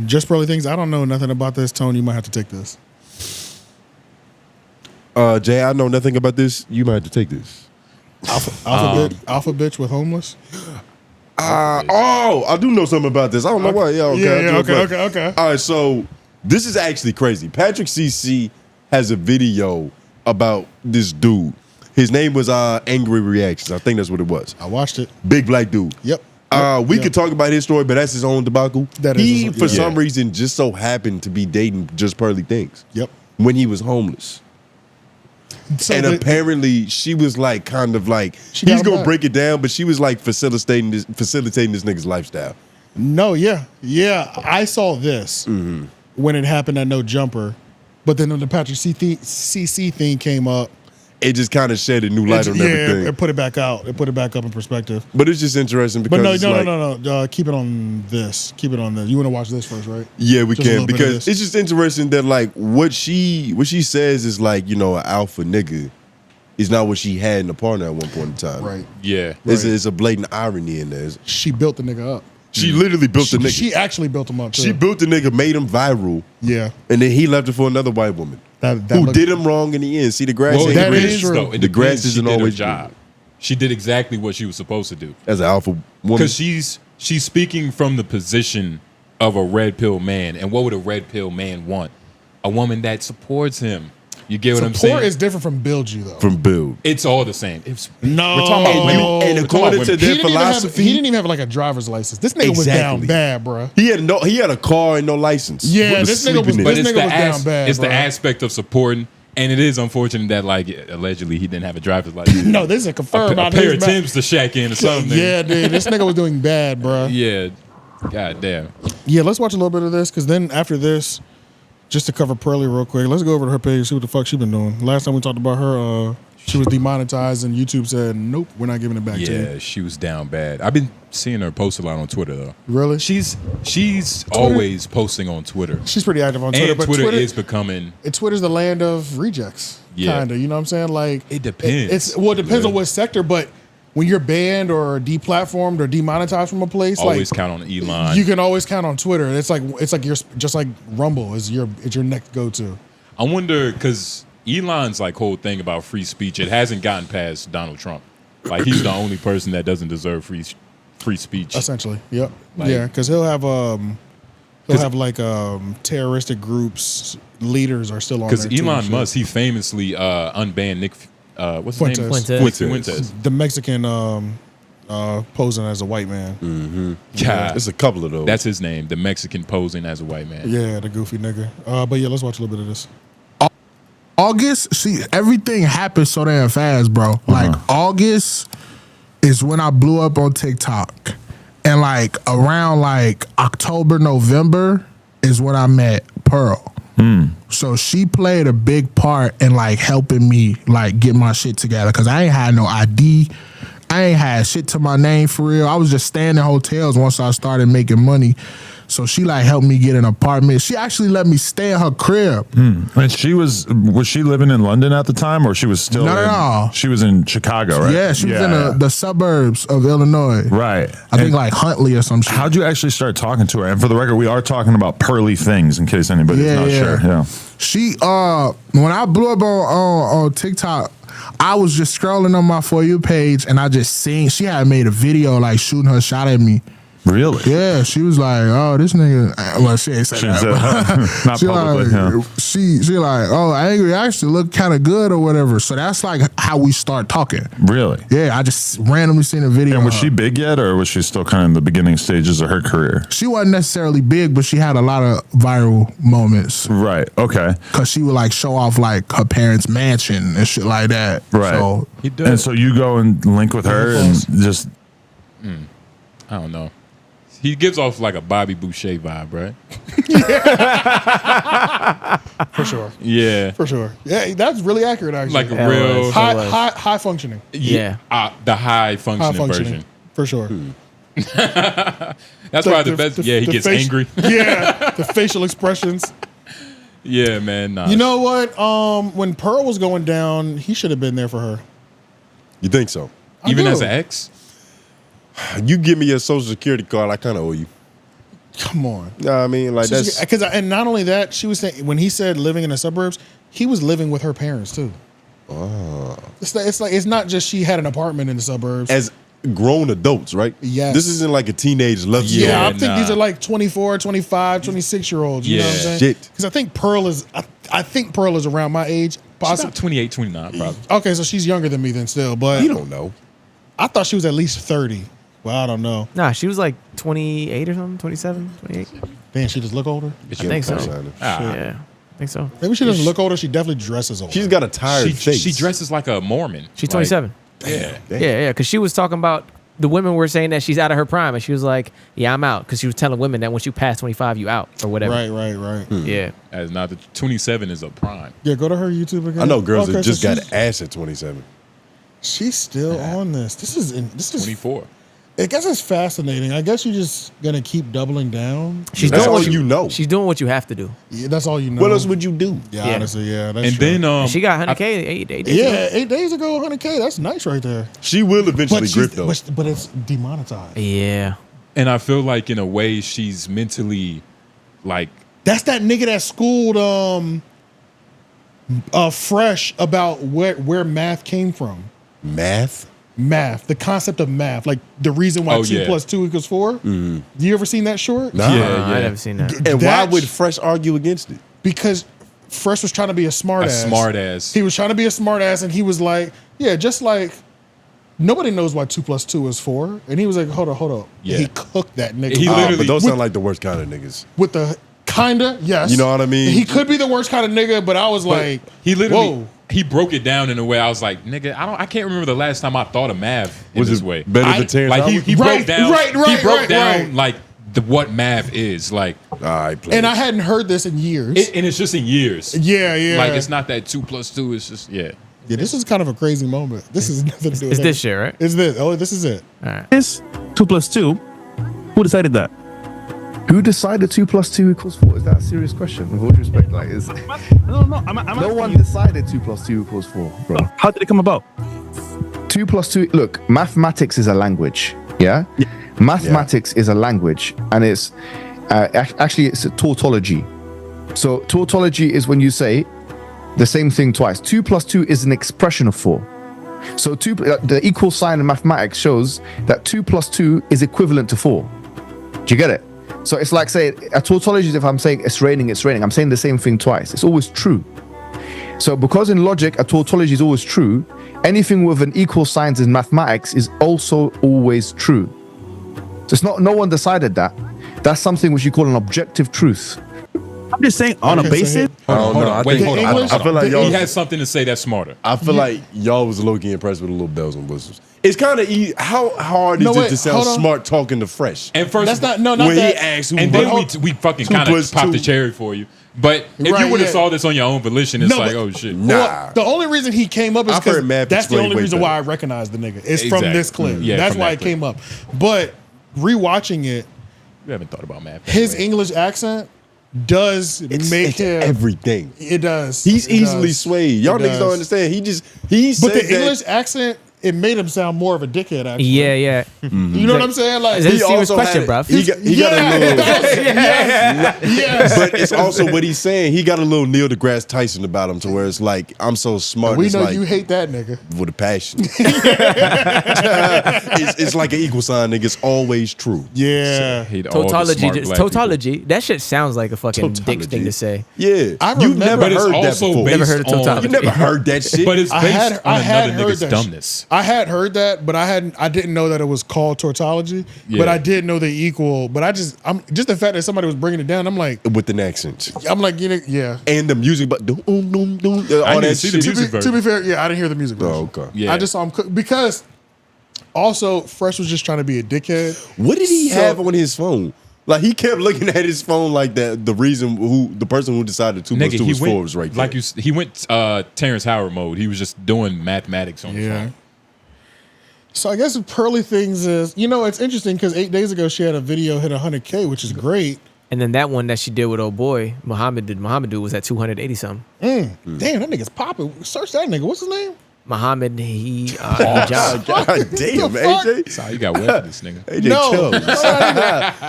Just Pearly things. I don't know nothing about this. Tone, you might have to take this. Jay, I know nothing about this. You might have to take this. Alpha bitch with homeless. I do know something about this. I don't know why. Okay. All right, so this is actually crazy. Patrick CC has a video about this dude. His name was Angry Reactions. I think that's what it was. I watched it. Big black dude. Yep. We could talk about his story, but that's his own debacle. He, for some reason, just so happened to be dating Just Pearly Things. Yep. When he was homeless. So and apparently she was like kind of like he's gonna break it down, but she was like facilitating this nigga's lifestyle. No, yeah. I saw this when it happened at No Jumper, but then when the Patrick CC thing came up, it just kind of shed a new light on everything. It put it back out. It put it back up in perspective. But it's just interesting because no. Keep it on this. Keep it on this. You want to watch this first, right? Yeah, we can because it's just interesting that like what she says is like an alpha nigga is not what she had in the partner at one point in time. Right. Yeah. It's a blatant irony in there. She built the nigga up. She literally built the nigga. She actually built him up too. She built the nigga, made him viral. Yeah. And then he left her for another white woman. Who did him wrong in the end. See, the grass ain't green. That is true. The grass isn't always job. Green. She did exactly what she was supposed to do. As an alpha woman. Because she's speaking from the position of a red pill man. And what would a red pill man want? A woman that supports him. You get what I'm saying? Support is different from build you, though. From build. It's all the same. We're talking about women. And according to their philosophy. He didn't even have like a driver's license. This nigga was down bad, bro. He had a car and no license. Yeah, this nigga was down bad. It's the aspect of supporting. And it is unfortunate that, like, allegedly he didn't have a driver's license. No, this is confirmed. A pair of Timbs to shack in or something. Yeah, dude, this nigga was doing bad, bro. Yeah, goddamn. Yeah, let's watch a little bit of this, because then after this, just to cover Pearly real quick, let's go over to her page, see what the fuck she been doing. Last time we talked about her, she was demonetized, and YouTube said, nope, we're not giving it back to you. Yeah, she was down bad. I've been seeing her post a lot on Twitter, though. Really? She's always posting on Twitter. She's pretty active on Twitter. And but Twitter is becoming... Twitter's the land of rejects, kind of. You know what I'm saying? Like it depends. It depends on what sector, but when you're banned or deplatformed or demonetized from a place, always count on Elon. You can always count on Twitter. It's like you're just like Rumble is your next go-to. I wonder, because Elon's like whole thing about free speech, it hasn't gotten past Donald Trump. Like he's the only person that doesn't deserve free speech. Essentially, yep. Yeah, because he'll have like terroristic groups, leaders are still on there. Because Elon Musk, he famously unbanned Nick. What's his name? Fuentes. The Mexican posing as a white man. Mm-hmm. Yeah, there's a couple of those. That's his name, the Mexican posing as a white man. Yeah, the goofy nigga. But yeah, let's watch a little bit of this. August, see, everything happened so damn fast, bro. Like August is when I blew up on TikTok, and like around like October, November is when I met Pearl. So she played a big part in like helping me like get my shit together, because I ain't had no ID. I ain't had shit to my name for real. I was just staying in hotels once I started making money. So she like helped me get an apartment. She actually let me stay in her crib. And she was she living in London at the time, or she was still No. She was in Chicago, right? Yeah, she was in the suburbs of Illinois. Right. I think like Huntley or some shit. How'd you actually start talking to her? And for the record, we are talking about Pearly Things in case anybody's not sure. Yeah. She when I blew up on TikTok, I was just scrolling on my For You page, and I just seen she had made a video like shooting her shot at me. Really? Yeah, she was like, "Oh, this nigga." Well, she ain't said that. Not publicly. Like, she like, "Oh, Angry actually look kind of good or whatever." So that's like how we start talking. Really? Yeah, I just randomly seen a video. And was she big yet, or was she still kind of in the beginning stages of her career? She wasn't necessarily big, but she had a lot of viral moments. Right. Okay. Because she would like show off like her parents' mansion and shit like that. Right. So, and so you go and link with her and just. I don't know. He gives off like a Bobby Boucher vibe, right? For sure. Yeah. For sure. Yeah, that's really accurate, actually. Like a real... High functioning. Yeah. The high functioning version. For sure. That's probably the best. He gets angry. Yeah, the facial expressions. Yeah, man. Nah. You know what? When Pearl was going down, he should have been there for her. You think so? Even as an ex? You give me your social security card, I kind of owe you. Come on. I mean, like that's because and not only that, she was saying when he said living in the suburbs, he was living with her parents too. Oh. It's not just she had an apartment in the suburbs. As grown adults, right? Yes. This isn't like a teenage love. Yeah, I think these are like 24, 25, 26-year-olds. You know what I'm saying? Shit. Because I think Pearl is around my age. She's about 28, 29 probably. Okay, so she's younger than me then still, but You don't know. I thought she was at least 30. Well, I don't know. Nah, she was like 28 or something, 27, 28. Damn, she just look older? I think so. Yeah, I think so. Maybe she doesn't look older. She definitely dresses older. She's got a tired face. She dresses like a Mormon. She's 27. Yeah. Yeah, because she was talking about the women were saying that she's out of her prime, and she was like, "Yeah, I'm out," because she was telling women that once you pass 25, you out or whatever. Right. Yeah. As not the 27 is a prime. Yeah, go to her YouTube again. I know girls that just got ass at 27. She's still on this. This is 24. I guess it's fascinating. I guess you're just gonna keep doubling down. That's all you know. She's doing what you have to do. Yeah, that's all you know. What else would you do? Yeah, honestly, yeah. That's And true. then She got 100K 8 days ago. yeah, 8 days ago, 100K. That's nice right there. She will eventually she's- grip though. but it's demonetized. Yeah. and I feel like in a way she's mentally like That's that nigga that schooled Fresh about where math came from. Math, the concept of math, like the reason why 2 + 2 = 4. Mm-hmm. You ever seen that short? Nah. I never seen that. And why would Fresh argue against it? Because Fresh was trying to be a smart ass. He was trying to be a smart ass, and he was like, yeah, just like nobody knows why 2 + 2 = 4. And he was like, hold up. Yeah. He cooked that nigga. He literally but those sound like the worst kind of niggas. with the kinda, yes. You know what I mean? He could be the worst kind of nigga, but I was like, he literally whoa. he broke it down in a way I was like, nigga, I can't remember the last time I thought of math in this way. Better than Terrence Like Howard? he broke down he broke down right. like what math is like. All right, And I hadn't heard this in years. And it's just in years. Yeah. Like it's not that 2 + 2. It's just Yeah, this is kind of a crazy moment. This is nothing to do with It's this shit, right? It's this. Oh, this is it. All right. Is 2 + 2? Who decided that? Who decided 2 + 2 = 4? Is that a serious question? With all due respect, like, No. no one decided 2 + 2 = 4, bro. How did it come about? 2 + 2. Look, mathematics is a language. Yeah. Mathematics is a language, and it's actually it's a tautology. So tautology is when you say the same thing twice. 2 + 2 is an expression of 4. So the equal sign in mathematics shows that 2 + 2 is equivalent to 4. Do you get it? So it's like saying a tautology is if I'm saying it's raining. I'm saying the same thing twice. It's always true. So because in logic a tautology is always true, anything with an equal signs in mathematics is also always true. So it's not, no one decided that. That's something which you call an objective truth. I'm just saying on a basis. Hold on. Wait, hold on. I feel like y'all. He has something to say that's smarter. I feel like y'all was low-key impressed with the little bells and whistles. It's kind of easy. How hard is it to sound smart talking to Fresh? And first, That's not when that. he asks who, and then we fucking kind of popped 2 the cherry for you. But if you would have saw this on your own volition, it's like, oh shit. Nah. Well, the only reason he came up is I've heard because math that's the explained only way reason better. why I recognize the nigga. It's Exactly. from this clip. Yeah, That's from why that it came up. But rewatching it, You haven't thought about math. his anyway. English accent does make It's him everything. It does. He's It easily does. swayed. Y'all It niggas don't does. understand. He But said the that. English accent, it made him sound more of a dickhead. Actually, Yeah. You know what I'm saying? Like Is that a He serious also question, had- bro? He got a little. yes. But it's also what he's saying. He got a little Neil deGrasse Tyson about him, to where it's like, I'm so smart. We it's know like, you hate that nigga. with a passion. it's like an equal sign, nigga. It's always true. Yeah. Hate all the Tautology. smart Just, black tautology. That shit sounds like a fucking dick Tautology. thing to say. Yeah, I you've remember- never But it's heard that also before. based Never heard of on- tautology. You never heard that shit. But it's based on another nigga's that dumbness. I had heard that, but I didn't know that it was called tautology. Yeah. But I did know they equal. But I'm just the fact that somebody was bringing it down. I'm like, with an accent you know, yeah. and the music, but all I that didn't see the shit. music To be fair, yeah, I didn't hear the music. Oh, version. okay. Yeah. I just saw him because also Fresh was just trying to be a dickhead. What did he So- have on his phone? Like he kept looking at his phone like that. The reason the person who decided 2 + 2 was 4 was right there. Like he went Terrence Howard mode. He was just doing mathematics on his phone. So I guess the Pearly things is, it's interesting because 8 days ago she had a video hit 100K, which is great. And then that one that she did with old boy Muhammad dude was at 280 something. Damn, that nigga's popping. Search that nigga. What's his name? Muhammad, he jumped. God damn, AJ. That's how you got wet for this nigga. AJ No, chills.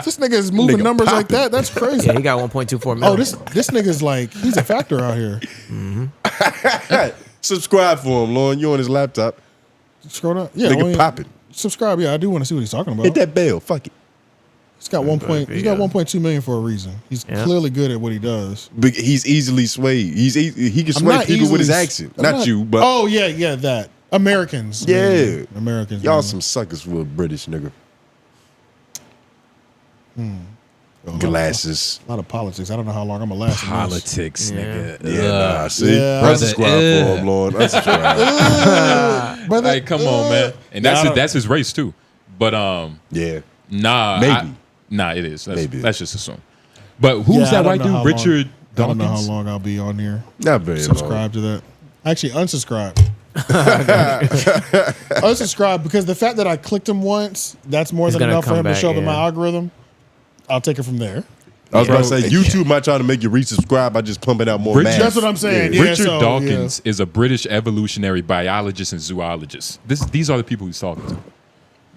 this nigga is moving Nigga numbers like popping. that. That's crazy. Yeah, he got 1.24 million. Oh, this nigga's like, he's a factor out here. Subscribe for him, Lauren. You on his laptop. Scroll down. Yeah, Nigga popping. subscribe. Yeah, I do want to see what he's talking about. Hit that bell. Fuck it. He's got He's got 1.2 million for a reason. He's clearly good at what he does. But he's easily swayed. He can sway people with his accent. Not you, but oh yeah, that Americans. yeah, man. Americans. Y'all man. some suckers for a British nigga. A Glasses. lot of politics. I don't know how long I'm gonna last. in this. Politics, nigga. Yeah, nah. See, Yeah. unsubscribe for him, Lord. Unsubscribe. Brother, Hey, come on, man. And that's his race too. But Yeah. nah, Maybe. it is. Maybe. Let's just assume. But who's Yeah, I that don't white know how dude? long. Richard I don't know how Dawkins. long I'll be on here. Not very long. Subscribe to that. Actually, unsubscribe. Unsubscribe because the fact that I clicked him once, that's more He's than gonna enough for come him to back, show up in my yeah. algorithm. I'll take it from there. I was about to say, YouTube might try to make you resubscribe by just pumping out more Richard- math. That's what I'm saying. Yeah, Richard so, Dawkins is a British evolutionary biologist and zoologist. These are the people he's talking to.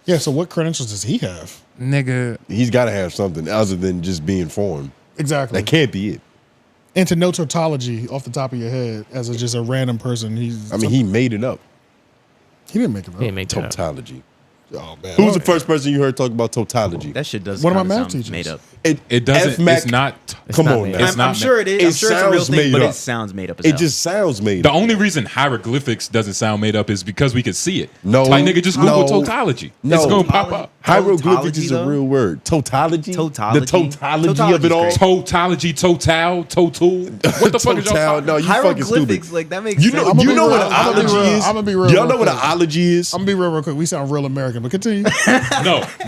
Yeah, so what credentials does he have? Nigga. He's got to have something other than just being foreign. Exactly. That can't be it. And to know tautology off the top of your head as just a random person. He made it up. He didn't make it up. He didn't make that up. Tautology. Oh, man. Who was the first person you heard talk about tautology? That shit does. One of my kinda math sound teachers. made up. It doesn't. FMAC It's not. Come not on made now. up. It's not. I'm sure it is. I'm sure it's a real sounds thing, made but up. it sounds made up. As It hell. just sounds made The up. only reason hieroglyphics doesn't sound made up is because we could see it. No, Like, nigga, just Google no, tautology. no. It's gonna pop up. Hieroglyphics is a Tautology, real word. Tautology? Tautology? The tautology of Tautology's it all? great. Tautology, total. What the fuck is y'all Total- talking No, you fucking stupid. Hieroglyphics, like that makes You sense. know, I'ma you be know what real- an I'ma be ology real- is? I'ma be real Y'all real know what an quick. ology is? I'm gonna be real quick. We sound real American, but continue.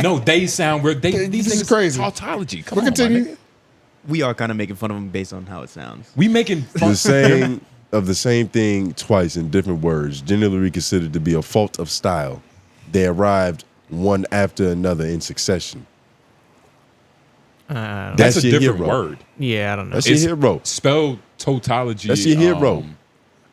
No, they sound weird. These This is niggas crazy. Tautology. Come But on, my continue. nigga. We are kind of making fun of him based on how it sounds. We making fun. The saying of the same thing twice in different words, generally considered to be a fault of style. They arrived one after another in succession. That's a your different hero. word. Yeah, I don't know. That's your hero. Spelled tautology. That's your hero.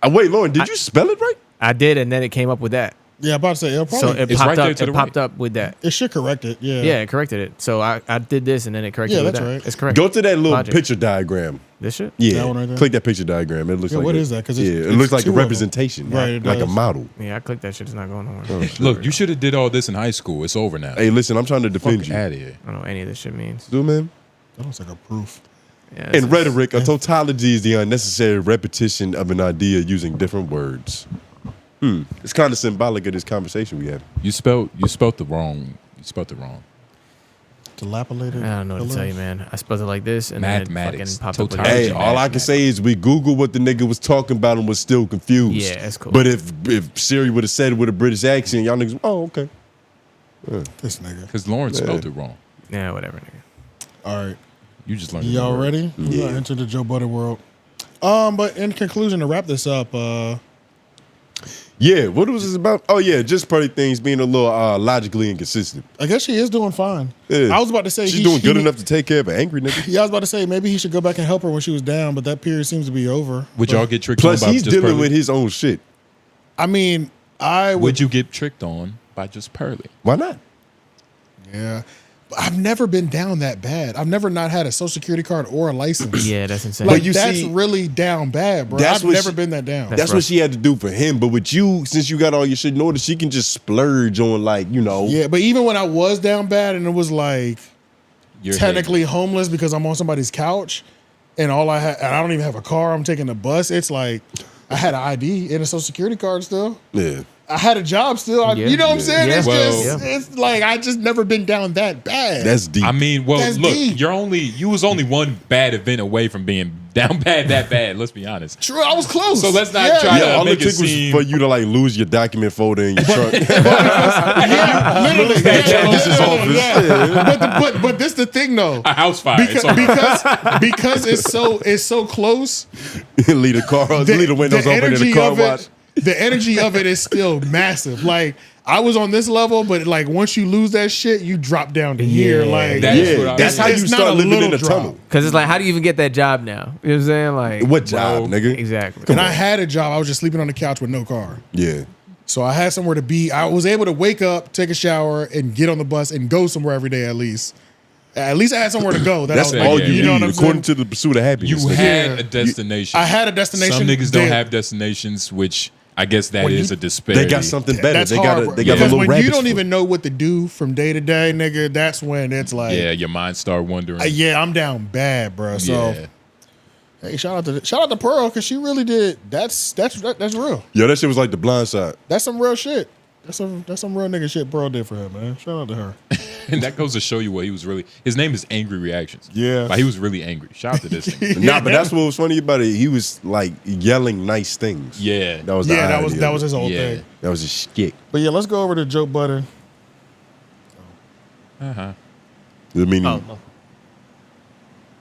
Wait, Lauren, did you spell it right? I did, and then it came up with that. Yeah, I'm about to say it'll So probably, it It's popped right there up. to It the popped right. up with that. it should correct it. Yeah. Yeah, it corrected it. So I did this, and then it corrected Yeah, it with that's that. right. It's correct. Go to that little Logic. picture diagram. This shit. Yeah, That one right there? click that picture diagram. It looks Yeah, like what a- is that? 'Cause yeah, it's- it looks it's like two a of 'em. representation, Right, it like a does. model. Yeah, I clicked that shit. It's not going nowhere. Look, you should have did all this in high school. It's over now. Hey, listen, I'm trying to defend Fuck you. out of here. I don't know what any of this shit means. Do man. That looks like a proof. Yeah, In rhetoric, a tautology is the unnecessary repetition of an idea using different words. It's kind of symbolic of this conversation we had. You spelled the wrong. You spelled it wrong. Dilapidated. I don't know what to tell you, man. I spelled it like this, and Mathematics. then it fucking popped up with Totality. Hey, that. all I can say is we Googled what the nigga was talking about and was still confused. Yeah, that's cool. But if Siri would have said it with a British accent, y'all niggas, oh, okay. This nigga. Because Lawrence spelled it wrong. Yeah, whatever, nigga. All right. You just learned. Y'all the word. ready? We're Yeah. gonna enter the Joe Budden world. But in conclusion, to wrap this up, Yeah, what was this about? Oh, yeah, just Pearly things being a little logically inconsistent. I guess she is doing fine. Yeah. I was about to say She's doing good enough to take care of an angry nigga. Yeah, I was about to say maybe he should go back and help her when she was down, but that period seems to be over. Would y'all get tricked Plus, on by he's just dealing Pearly? with his own shit. I mean, I would. Would you get tricked on by just Pearly? Why not? Yeah. But I've never been down that bad. I've never not had a social security card or a license. Yeah, that's insane. Like, But you that's see, really down bad, bro. that's I've what never she- been that down. That's what she had to do for him. But with you, since you got all your shit in order, she can just splurge on, like, you know. Yeah, but even when I was down bad and it was like You're technically homeless because I'm on somebody's couch and all I had, and I don't even have a car, I'm taking the bus. It's like I had an ID and a social security card still. Yeah. I had a job still. Yeah. You know what I'm saying? Yeah. It's Well- it's like I just never been down that bad. That's deep. I mean, well, That's look, deep. you was only one bad event away from being down bad that bad. Let's be honest. True, I was close. So let's not try yeah, all make it it took was seem- for you to, like, lose your document folder in your truck. Yeah, literally. Justice office. Yeah. But this the thing though. A house fire. It's over. Because it's so close. leave the windows open in the car of wash. it, the energy of it is still massive. Like I was on this level, but like once you lose that shit, you drop down to here. Like that's how you start living in a tunnel. Because it's like, how do you even get that job now? You know what I'm saying? Like, what job, nigga? Exactly. And I had a job. I was just sleeping on the couch with no car. Yeah. So I had somewhere to be. I was able to wake up, take a shower, and get on the bus and go somewhere every day at least. At least I had somewhere to go. That's all you need, according to the pursuit of happiness. You had a destination. I had a destination. Some niggas don't have destinations, which I guess that is a disparity. They got something better. That's they hard, got a little when rabbit's you don't foot. even know what to do from day to day, nigga, that's when it's like, yeah, your mind start wondering. Yeah, I'm down bad, bro. So, hey, shout out to Pearl because she really did. That's real. Yo, that shit was like The Blind Side. That's some real shit. That's some real nigga shit Pearl did for him, man. Shout out to her. And that goes to show you what he was really. His name is Angry Reactions. Yeah, like he was really angry. Shout out to this thing. Nah, but that's what was funny about it. He was like yelling nice things. Yeah, that was that was his whole thing. That was his shtick. But yeah, let's go over to Joe Budden. The meaning.